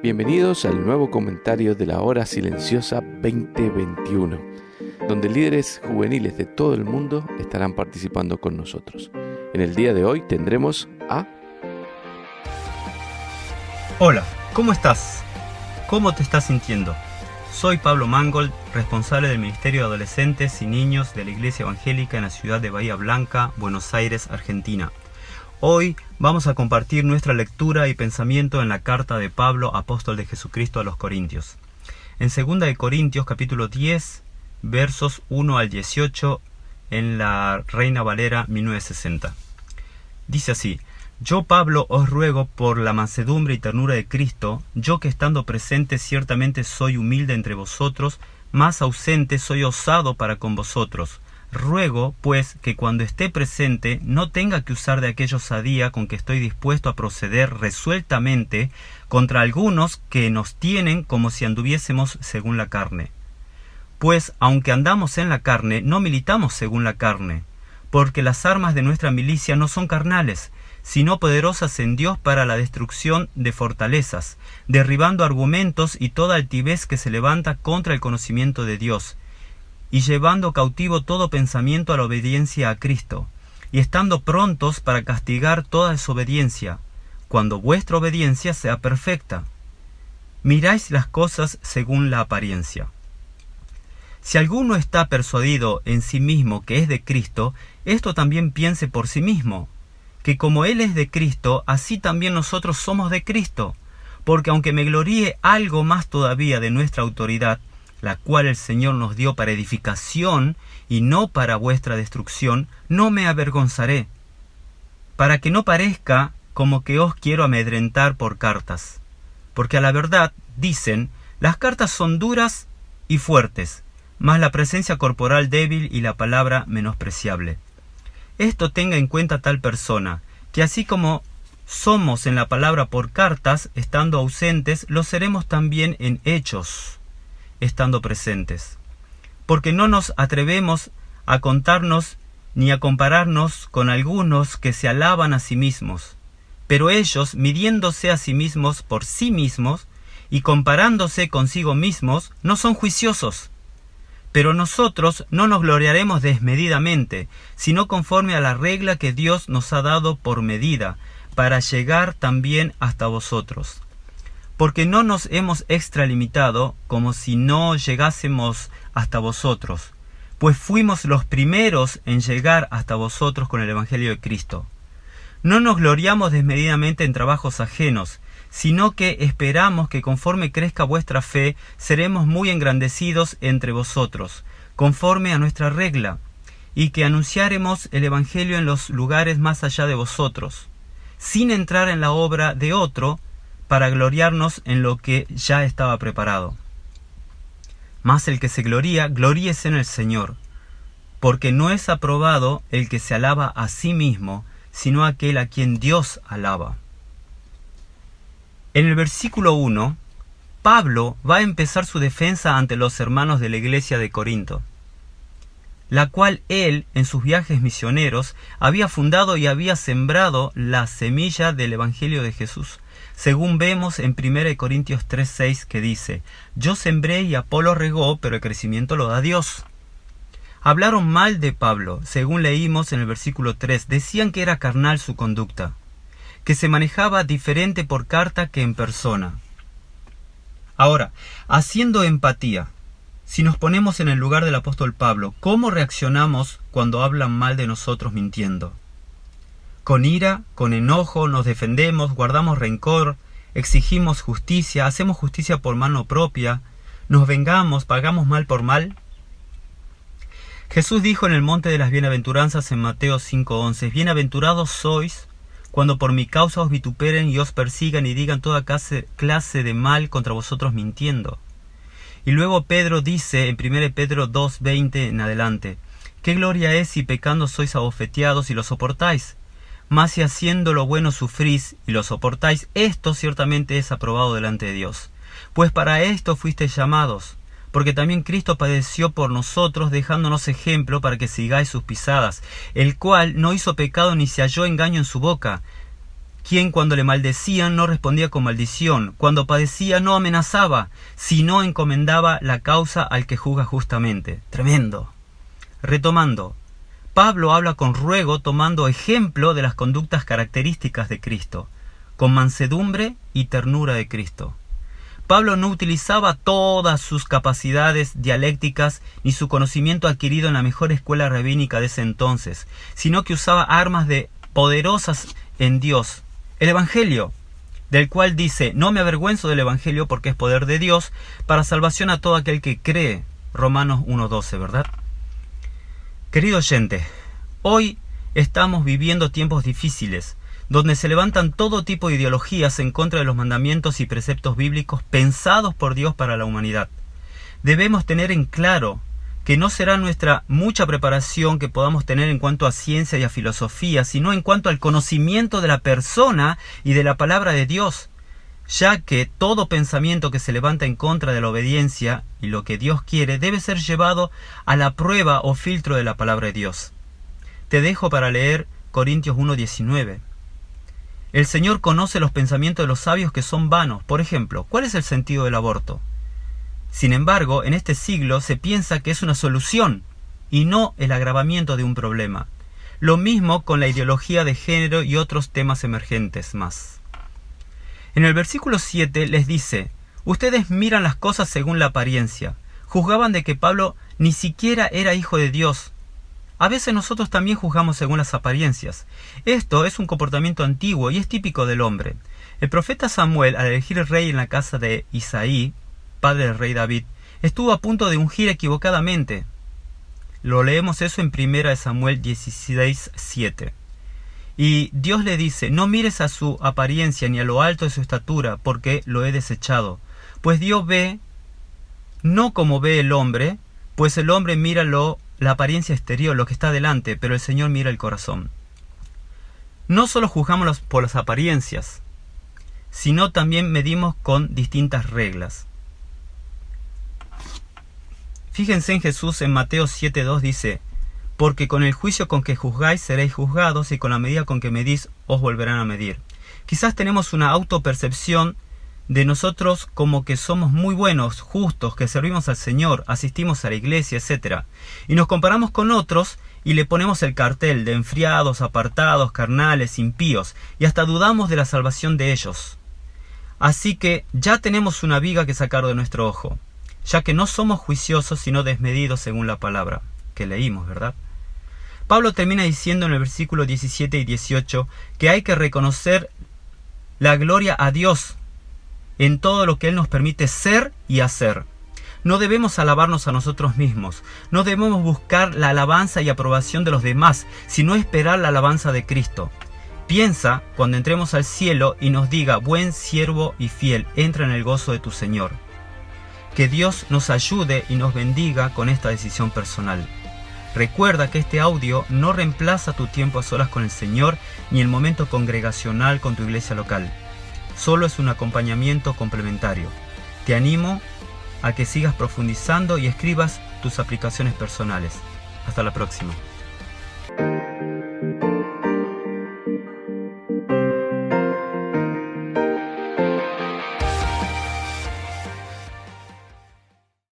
Bienvenidos al nuevo comentario de la Hora Silenciosa 2021, donde líderes juveniles de todo el mundo estarán participando con nosotros. En el día de hoy tendremos a... Hola, ¿cómo estás? ¿Cómo te estás sintiendo? Soy Pablo Mangold, responsable del Ministerio de Adolescentes y Niños de la Iglesia Evangélica en la ciudad de Bahía Blanca, Buenos Aires, Argentina. Hoy vamos a compartir nuestra lectura y pensamiento en la carta de Pablo, apóstol de Jesucristo a los Corintios. En 2 de Corintios, capítulo 10, versos 1 al 18, en la Reina Valera 1960. Dice así: Yo, Pablo, os ruego por la mansedumbre y ternura de Cristo, yo que estando presente ciertamente soy humilde entre vosotros, más ausente soy osado para con vosotros. Ruego, pues, que cuando esté presente no tenga que usar de aquella osadía con que estoy dispuesto a proceder resueltamente contra algunos que nos tienen como si anduviésemos según la carne. Pues, aunque andamos en la carne, no militamos según la carne, porque las armas de nuestra milicia no son carnales, sino poderosas en Dios para la destrucción de fortalezas, derribando argumentos y toda altivez que se levanta contra el conocimiento de Dios, y llevando cautivo todo pensamiento a la obediencia a Cristo, y estando prontos para castigar toda desobediencia, cuando vuestra obediencia sea perfecta. Miráis las cosas según la apariencia. Si alguno está persuadido en sí mismo que es de Cristo, esto también piense por sí mismo, que como Él es de Cristo, así también nosotros somos de Cristo, porque aunque me gloríe algo más todavía de nuestra autoridad, la cual el Señor nos dio para edificación y no para vuestra destrucción, no me avergonzaré, para que no parezca como que os quiero amedrentar por cartas. Porque a la verdad, dicen, las cartas son duras y fuertes, mas la presencia corporal débil y la palabra menospreciable. Esto tenga en cuenta tal persona, que así como somos en la palabra por cartas, estando ausentes, lo seremos también en hechos, estando presentes. Porque no nos atrevemos a contarnos ni a compararnos con algunos que se alaban a sí mismos, pero ellos, midiéndose a sí mismos por sí mismos y comparándose consigo mismos, no son juiciosos. Pero nosotros no nos gloriaremos desmedidamente, sino conforme a la regla que Dios nos ha dado por medida, para llegar también hasta vosotros. Porque no nos hemos extralimitado como si no llegásemos hasta vosotros, pues fuimos los primeros en llegar hasta vosotros con el Evangelio de Cristo. No nos gloriamos desmedidamente en trabajos ajenos, sino que esperamos que conforme crezca vuestra fe, seremos muy engrandecidos entre vosotros, conforme a nuestra regla, y que anunciaremos el Evangelio en los lugares más allá de vosotros, sin entrar en la obra de otro, para gloriarnos en lo que ya estaba preparado. Mas el que se gloría, gloríese en el Señor, porque no es aprobado el que se alaba a sí mismo, sino aquel a quien Dios alaba. En el versículo 1, Pablo va a empezar su defensa ante los hermanos de la iglesia de Corinto, la cual él, en sus viajes misioneros, había fundado y había sembrado la semilla del Evangelio de Jesús, según vemos en 1 Corintios 3:6, que dice: Yo sembré y Apolo regó, pero el crecimiento lo da Dios. Hablaron mal de Pablo, según leímos en el versículo 3, decían que era carnal su conducta, que se manejaba diferente por carta que en persona. Ahora, haciendo empatía, si nos ponemos en el lugar del apóstol Pablo, ¿cómo reaccionamos cuando hablan mal de nosotros mintiendo? Con ira, con enojo, nos defendemos, guardamos rencor, exigimos justicia, hacemos justicia por mano propia, nos vengamos, pagamos mal por mal. Jesús dijo en el monte de las bienaventuranzas en Mateo 5:11, Bienaventurados sois cuando por mi causa os vituperen y os persigan y digan toda clase de mal contra vosotros mintiendo. Y luego Pedro dice en 1 Pedro 2:20 en adelante, ¿qué gloria es si pecando sois abofeteados y lo soportáis? Mas si haciendo lo bueno sufrís y lo soportáis, esto ciertamente es aprobado delante de Dios. Pues para esto fuisteis llamados, porque también Cristo padeció por nosotros, dejándonos ejemplo para que sigáis sus pisadas, el cual no hizo pecado ni se halló engaño en su boca, quien cuando le maldecían no respondía con maldición, cuando padecía no amenazaba, sino encomendaba la causa al que juzga justamente. Tremendo. Retomando, Pablo habla con ruego tomando ejemplo de las conductas características de Cristo, con mansedumbre y ternura de Cristo. Pablo no utilizaba todas sus capacidades dialécticas ni su conocimiento adquirido en la mejor escuela rabínica de ese entonces, sino que usaba armas poderosas en Dios. El Evangelio, del cual dice, no me avergüenzo del Evangelio porque es poder de Dios para salvación a todo aquel que cree. Romanos 1:12, ¿verdad? Querido oyente, hoy estamos viviendo tiempos difíciles, donde se levantan todo tipo de ideologías en contra de los mandamientos y preceptos bíblicos pensados por Dios para la humanidad. Debemos tener en claro que no será nuestra mucha preparación que podamos tener en cuanto a ciencia y a filosofía, sino en cuanto al conocimiento de la persona y de la palabra de Dios, ya que todo pensamiento que se levanta en contra de la obediencia y lo que Dios quiere debe ser llevado a la prueba o filtro de la palabra de Dios. Te dejo para leer Corintios 1:19. El Señor conoce los pensamientos de los sabios que son vanos. Por ejemplo, ¿cuál es el sentido del aborto? Sin embargo, en este siglo se piensa que es una solución y no el agravamiento de un problema. Lo mismo con la ideología de género y otros temas emergentes más. En el versículo 7 les dice, ustedes miran las cosas según la apariencia. Juzgaban de que Pablo ni siquiera era hijo de Dios. A veces nosotros también juzgamos según las apariencias. Esto es un comportamiento antiguo y es típico del hombre. El profeta Samuel, al elegir rey en la casa de Isaí, padre del rey David, estuvo a punto de ungir equivocadamente. Lo leemos eso en 1 Samuel 16:7. Y Dios le dice, no mires a su apariencia ni a lo alto de su estatura, porque lo he desechado. Pues Dios ve, no como ve el hombre, pues el hombre mira la apariencia exterior, lo que está delante, pero el Señor mira el corazón. No solo juzgamos por las apariencias, sino también medimos con distintas reglas. Fíjense en Jesús en Mateo 7:2 dice, porque con el juicio con que juzgáis seréis juzgados y con la medida con que medís os volverán a medir. Quizás tenemos una autopercepción de nosotros como que somos muy buenos, justos, que servimos al Señor, asistimos a la iglesia, etc. Y nos comparamos con otros y le ponemos el cartel de enfriados, apartados, carnales, impíos, y hasta dudamos de la salvación de ellos. Así que ya tenemos una viga que sacar de nuestro ojo, ya que no somos juiciosos sino desmedidos según la palabra que leímos, ¿verdad? Pablo termina diciendo en el versículo 17 y 18 que hay que reconocer la gloria a Dios en todo lo que Él nos permite ser y hacer. No debemos alabarnos a nosotros mismos, no debemos buscar la alabanza y aprobación de los demás, sino esperar la alabanza de Cristo. Piensa cuando entremos al cielo y nos diga, buen siervo y fiel, entra en el gozo de tu Señor. Que Dios nos ayude y nos bendiga con esta decisión personal. Recuerda que este audio no reemplaza tu tiempo a solas con el Señor ni el momento congregacional con tu iglesia local. Solo es un acompañamiento complementario. Te animo a que sigas profundizando y escribas tus aplicaciones personales. Hasta la próxima.